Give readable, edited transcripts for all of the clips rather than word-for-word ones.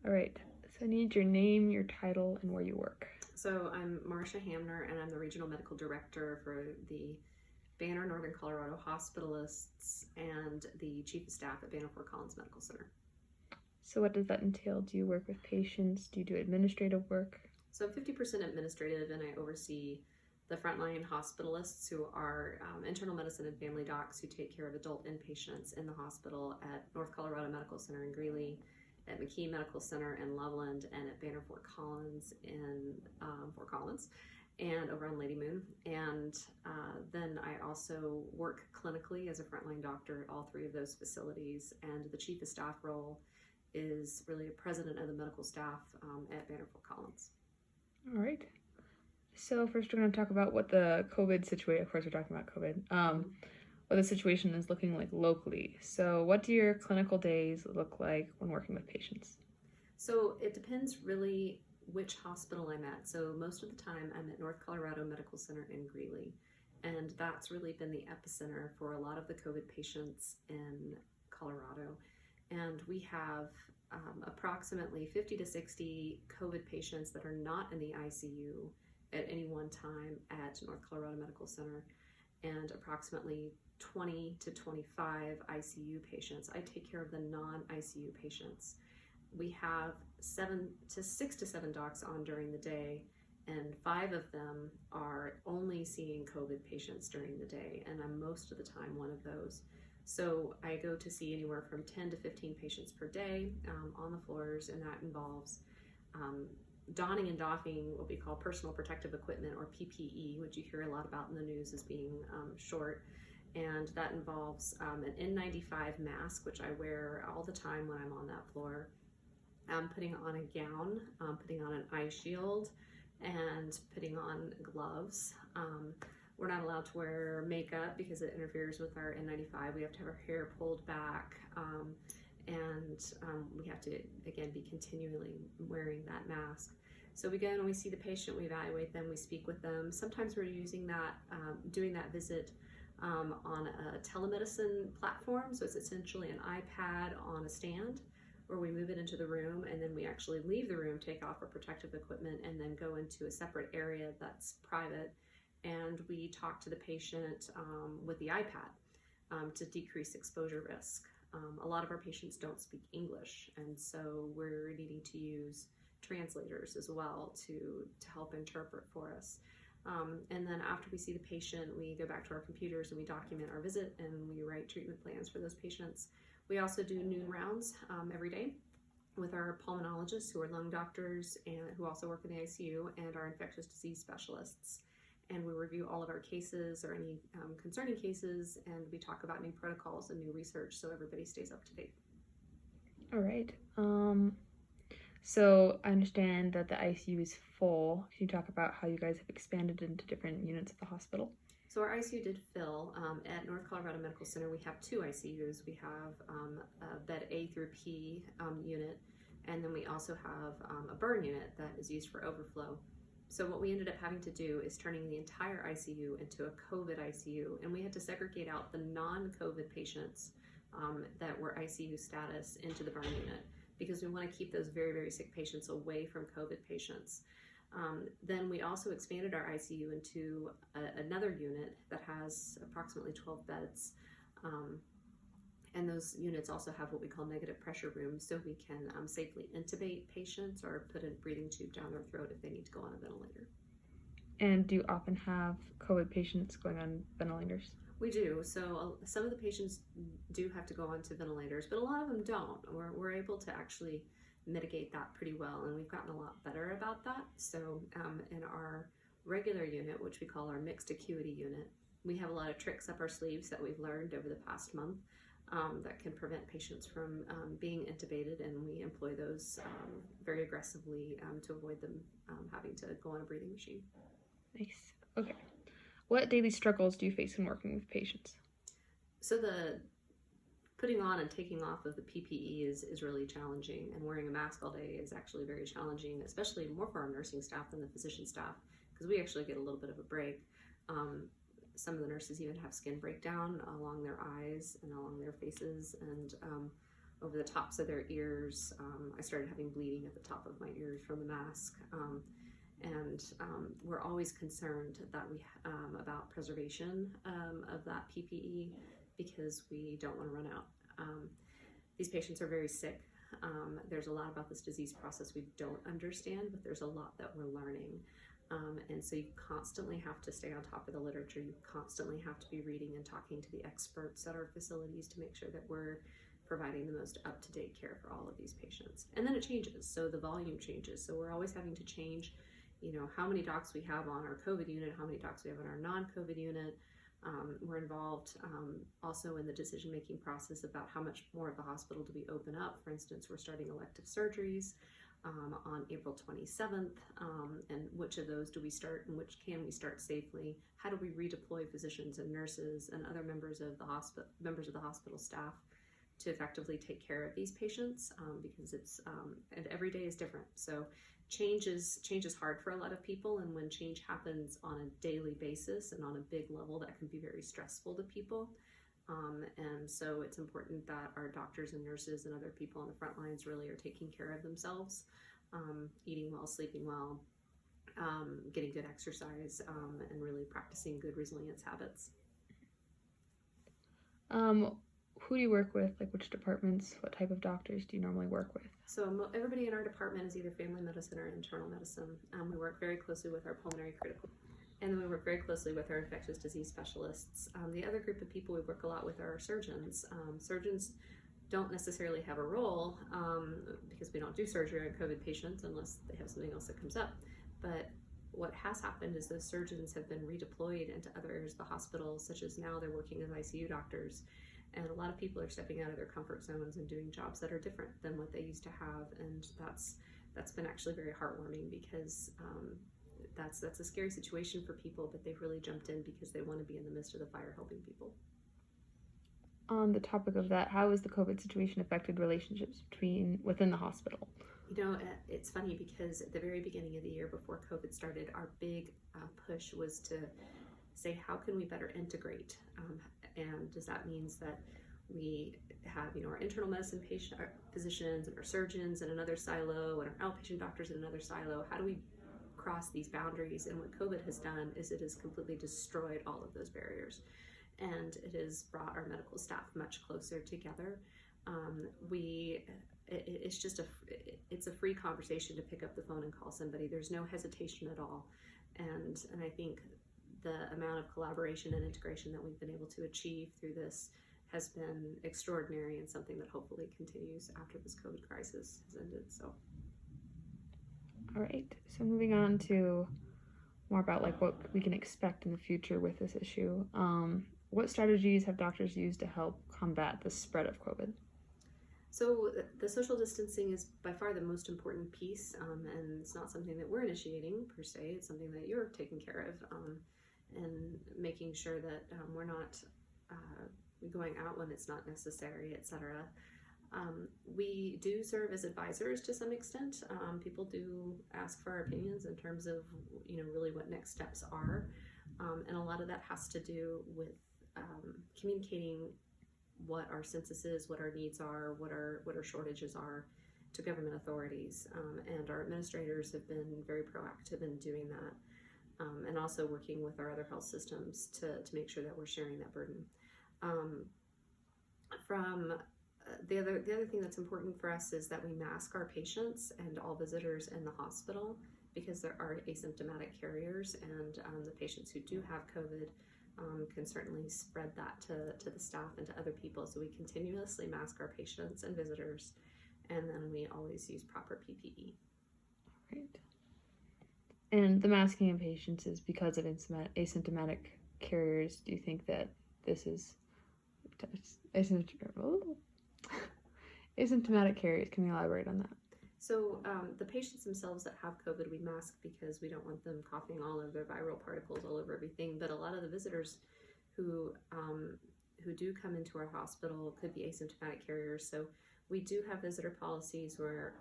All right. So I need your name, your title, and where you work. So I'm Marsha Hamner, and I'm the Regional Medical Director for the Banner Northern Colorado Hospitalists and the Chief of Staff at Banner Fort Collins Medical Center. So what does that entail? Do you work with patients? Do you do administrative work? So I'm 50% administrative, and I oversee the frontline hospitalists who are internal medicine and family docs who take care of adult inpatients in the hospital at North Colorado Medical Center in Greeley, at McKee Medical Center in Loveland, and at Banner Fort Collins in Fort Collins, and over on Lady Moon. And then I also work clinically as a frontline doctor at all three of those facilities, and the chief of staff role is really a president of the medical staff at Banner Fort Collins. All right. So first we're going to talk about what the COVID situation, of course we're talking about COVID, what the situation is looking like locally. So what do your clinical days look like when working with patients? So it depends really which hospital I'm at. So most of the time I'm at North Colorado Medical Center in Greeley, and that's really been the epicenter for a lot of the COVID patients in Colorado. And we have approximately 50 to 60 COVID patients that are not in the ICU at any one time at North Colorado Medical Center, and approximately 20 to 25 ICU patients. I take care of the non-ICU patients. We have 6 to 7 docs on during the day, and 5 of them are only seeing COVID patients during the day, and I'm most of the time one of those. So I go to see anywhere from 10 to 15 patients per day on the floors, and that involves donning and doffing what we call personal protective equipment, or PPE, which you hear a lot about in the news as being short. And that involves an N95 mask, which I wear all the time when I'm on that floor. Putting on a gown, putting on an eye shield, and putting on gloves. We're not allowed to wear makeup because it interferes with our N95. We have to have our hair pulled back, and we have to, again, be continually wearing that mask. So we go and we see the patient, we evaluate them, we speak with them. Sometimes we're using that, doing that visit on a telemedicine platform. So it's essentially an iPad on a stand, where we move it into the room, and then we actually leave the room, take off our protective equipment, and then go into a separate area that's private. And we talk to the patient with the iPad to decrease exposure risk. A lot of our patients don't speak English, and so we're needing to use translators as well to help interpret for us. And then after we see the patient, we go back to our computers and we document our visit, and we write treatment plans for those patients. We also do noon rounds every day with our pulmonologists, who are lung doctors and who also work in the ICU, and our infectious disease specialists. And we review all of our cases or any concerning cases, and we talk about new protocols and new research so everybody stays up to date. All right. So I understand that the ICU is full. Can you talk about how you guys have expanded into different units of the hospital? So our ICU did fill. At North Colorado Medical Center, we have 2 ICUs. We have a bed A through P unit, and then we also have a burn unit that is used for overflow. So what we ended up having to do is turning the entire ICU into a COVID ICU, and we had to segregate out the non-COVID patients that were ICU status into the burn unit, because we want to keep those very, very sick patients away from COVID patients. Then we also expanded our ICU into another unit that has approximately 12 beds. And those units also have what we call negative pressure rooms, so we can safely intubate patients or put a breathing tube down their throat if they need to go on a ventilator. And do you often have COVID patients going on ventilators? We do. So some of the patients do have to go onto ventilators, but a lot of them don't. We're able to actually mitigate that pretty well, and we've gotten a lot better about that. So in our regular unit, which we call our mixed acuity unit, we have a lot of tricks up our sleeves that we've learned over the past month that can prevent patients from being intubated, and we employ those very aggressively to avoid them having to go on a breathing machine. Nice. Okay. What daily struggles do you face in working with patients? So the putting on and taking off of the PPE is really challenging, and wearing a mask all day is actually very challenging, especially more for our nursing staff than the physician staff, because we actually get a little bit of a break. Some of the nurses even have skin breakdown along their eyes and along their faces, and over the tops of their ears. I started having bleeding at the top of my ears from the mask. And we're always concerned that about preservation of that PPE because we don't want to run out. These patients are very sick. There's a lot about this disease process we don't understand, but there's a lot that we're learning. And so you constantly have to stay on top of the literature. You constantly have to be reading and talking to the experts at our facilities to make sure that we're providing the most up-to-date care for all of these patients. And then it changes, so the volume changes. So we're always having to change, how many docs we have on our COVID unit, how many docs we have on our non-COVID unit. We're involved also in the decision-making process about how much more of the hospital do we open up. For instance, we're starting elective surgeries on April 27th, and which of those do we start and which can we start safely? How do we redeploy physicians and nurses and other members of the hospital staff to effectively take care of these patients, because it's and every day is different. So change is hard for a lot of people, and when change happens on a daily basis and on a big level, that can be very stressful to people. And so it's important that our doctors and nurses and other people on the front lines really are taking care of themselves, eating well, sleeping well, getting good exercise, and really practicing good resilience habits. Who do you work with? Like, which departments? What type of doctors do you normally work with? So everybody in our department is either family medicine or internal medicine. We work very closely with our pulmonary critical, and then we work very closely with our infectious disease specialists. The other group of people we work a lot with are our surgeons. Surgeons don't necessarily have a role because we don't do surgery on COVID patients unless they have something else that comes up. But what has happened is those surgeons have been redeployed into other areas of the hospital, such as now they're working as ICU doctors. And a lot of people are stepping out of their comfort zones and doing jobs that are different than what they used to have. And that's been actually very heartwarming because that's a scary situation for people, but they've really jumped in because they want to be in the midst of the fire helping people. On the topic of that, how has the COVID situation affected relationships within the hospital? It's funny because at the very beginning of the year before COVID started, our big push was to say, how can we better integrate? And does that means that we have, our internal medicine physicians and our surgeons in another silo and our outpatient doctors in another silo? How do we cross these boundaries? And what COVID has done is it has completely destroyed all of those barriers. And it has brought our medical staff much closer together. It's a free conversation to pick up the phone and call somebody. There's no hesitation at all. And I think the amount of collaboration and integration that we've been able to achieve through this has been extraordinary and something that hopefully continues after this COVID crisis has ended. So. All right. So moving on to more about what we can expect in the future with this issue. What strategies have doctors used to help combat the spread of COVID? So the social distancing is by far the most important piece, and it's not something that we're initiating per se. It's something that you're taking care of, and making sure that we're not going out when it's not necessary, etc. We do serve as advisors to some extent. People do ask for our opinions in terms of, really what next steps are, and a lot of that has to do with communicating what our census is, what our needs are, what our shortages are to government authorities, and our administrators have been very proactive in doing that, and also working with our other health systems to make sure that we're sharing that burden. The other thing that's important for us is that we mask our patients and all visitors in the hospital because there are asymptomatic carriers, and the patients who do have COVID can certainly spread that to the staff and to other people. So we continuously mask our patients and visitors, and then we always use proper PPE. Right. And the masking of patients is because of asymptomatic carriers. Do you think that this is asymptomatic carriers? Can you elaborate on that? So the patients themselves that have COVID, we mask because we don't want them coughing all of their viral particles all over everything. But a lot of the visitors who do come into our hospital could be asymptomatic carriers. So we do have visitor policies where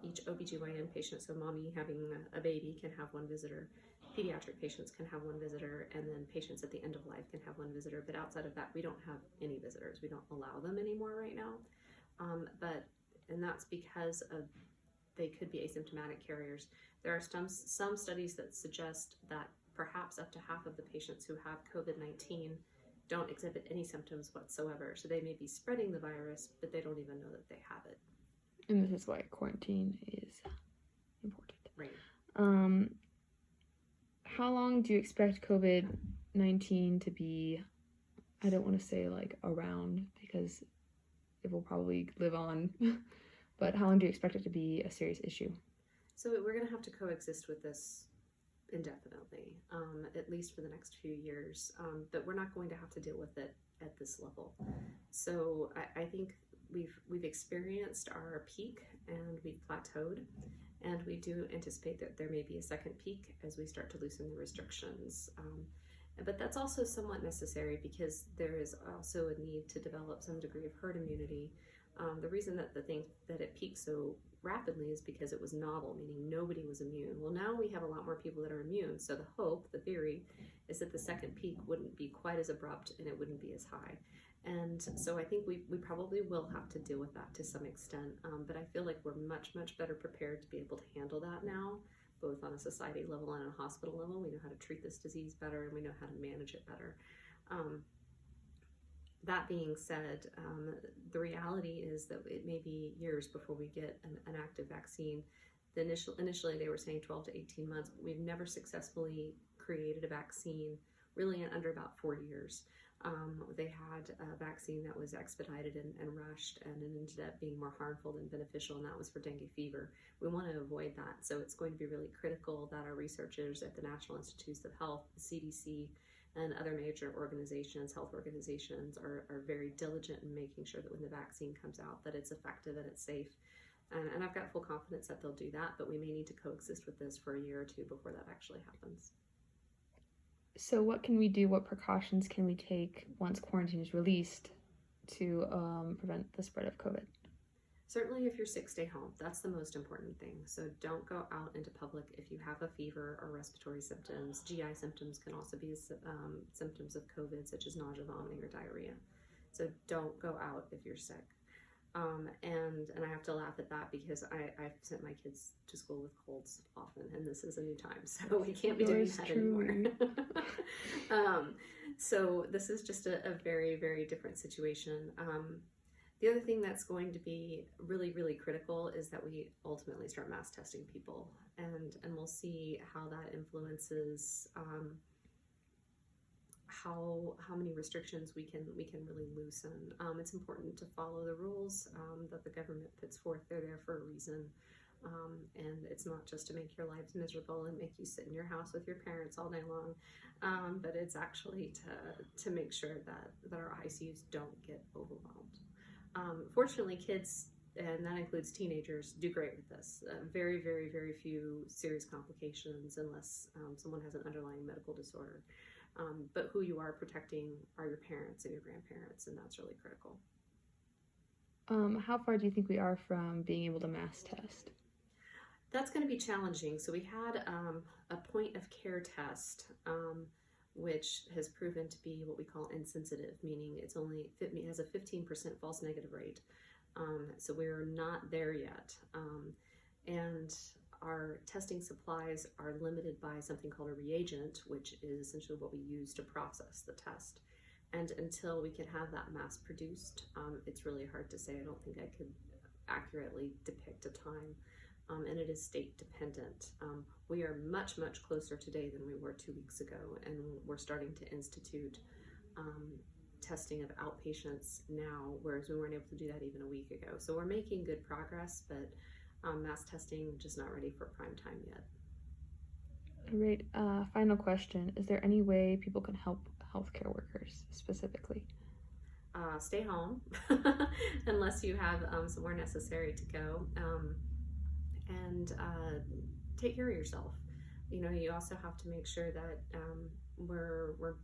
each OBGYN patient, so mommy having a baby, can have one visitor. Pediatric patients can have one visitor, and then patients at the end of life can have one visitor. But outside of that, we don't have any visitors. We don't allow them anymore right now. and that's because of they could be asymptomatic carriers. There are some studies that suggest that perhaps up to half of the patients who have COVID-19 don't exhibit any symptoms whatsoever. So they may be spreading the virus, but they don't even know that they have it. And this is why quarantine is important. Right. How long do you expect COVID-19 to be? I don't want to say like around because it will probably live on, but how long do you expect it to be a serious issue? So we're going to have to coexist with this indefinitely, at least for the next few years, but we're not going to have to deal with it at this level. So I think we've experienced our peak and we've plateaued, and we do anticipate that there may be a second peak as we start to loosen the restrictions. But that's also somewhat necessary because there is also a need to develop some degree of herd immunity. The reason that it peaked so rapidly is because it was novel, meaning nobody was immune. Well, now we have a lot more people that are immune, so the theory, is that the second peak wouldn't be quite as abrupt and it wouldn't be as high. And so I think we probably will have to deal with that to some extent, but I feel like we're much, much better prepared to be able to handle that now, both on a society level and a hospital level. We know how to treat this disease better and we know how to manage it better. That being said, the reality is that it may be years before we get an active vaccine. Initially, they were saying 12 to 18 months, but we've never successfully created a vaccine really in under about 4 years. They had a vaccine that was expedited and rushed, and it ended up being more harmful than beneficial, and that was for dengue fever. We want to avoid that, so it's going to be really critical that our researchers at the National Institutes of Health, the CDC, and other major organizations, health organizations, are very diligent in making sure that when the vaccine comes out that it's effective and it's safe. And I've got full confidence that they'll do that, but we may need to coexist with this for a year or two before that actually happens. So what can we do? What precautions can we take once quarantine is released to prevent the spread of COVID? Certainly, if you're sick, stay home. That's the most important thing. So don't go out into public if you have a fever or respiratory symptoms. GI symptoms can also be symptoms of COVID, such as nausea, vomiting, or diarrhea. So don't go out if you're sick. And I have to laugh at that because I've sent my kids to school with colds often, and this is a new time, so we can't be doing that anymore. So this is just a very, very different situation. The other thing that's going to be really, really critical is that we ultimately start mass testing people, and we'll see how that influences how many restrictions we can really loosen. It's important to follow the rules that the government puts forth. They're there for a reason, and it's not just to make your lives miserable and make you sit in your house with your parents all day long, but it's actually to make sure that our ICUs don't get overwhelmed. Fortunately, kids, and that includes teenagers, do great with this. Very, very, very few serious complications unless someone has an underlying medical disorder. But who you are protecting are your parents and your grandparents, and that's really critical. How far do you think we are from being able to mass test? That's going to be challenging. So we had a point of care test, which has proven to be what we call insensitive, meaning it has a 15% false negative rate. So we're not there yet. And our testing supplies are limited by something called a reagent, which is essentially what we use to process the test. And until we can have that mass produced, it's really hard to say. I don't think I could accurately depict a time. And it is state dependent. We are much, much closer today than we were 2 weeks ago, and we're starting to institute testing of outpatients now, whereas we weren't able to do that even a week ago. So we're making good progress, but mass testing just not ready for prime time yet. All right, final question. Is there any way people can help healthcare workers specifically? Stay home unless you have somewhere necessary to go. And take care of yourself. You know, you also have to make sure that we're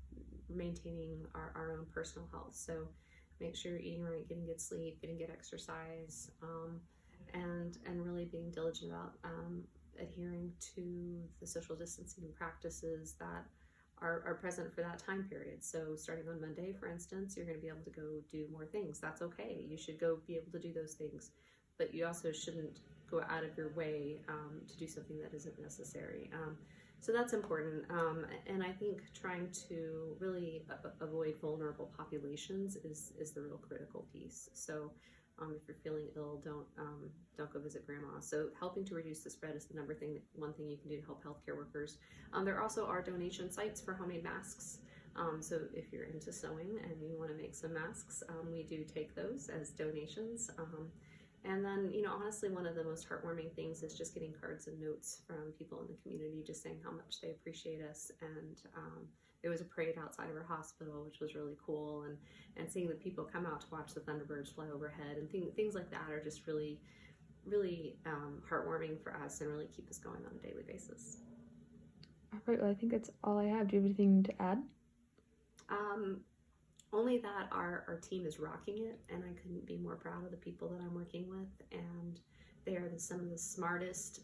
maintaining our own personal health. So make sure you're eating right, getting good sleep, getting good exercise, and really being diligent about adhering to the social distancing practices that are present for that time period. So starting on Monday, for instance, you're going to be able to go do more things. That's okay. You should go be able to do those things, but you also shouldn't go out of your way to do something that isn't necessary. So that's important. And I think trying to really avoid vulnerable populations is the real critical piece. So if you're feeling ill, don't go visit grandma. So helping to reduce the spread is the one thing you can do to help healthcare workers. There also are donation sites for homemade masks. So if you're into sewing and you want to make some masks, we do take those as donations. And then, honestly, one of the most heartwarming things is just getting cards and notes from people in the community just saying how much they appreciate us. And there was a parade outside of our hospital, which was really cool. And seeing the people come out to watch the Thunderbirds fly overhead and things like that are just really, really heartwarming for us and really keep us going on a daily basis. All right, well, I think that's all I have. Do you have anything to add? Only that our team is rocking it, and I couldn't be more proud of the people that I'm working with. And they are some of the smartest,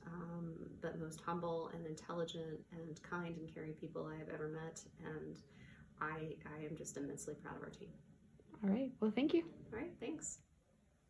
but most humble and intelligent and kind and caring people I have ever met. And I am just immensely proud of our team. All right, well, thank you. All right, thanks.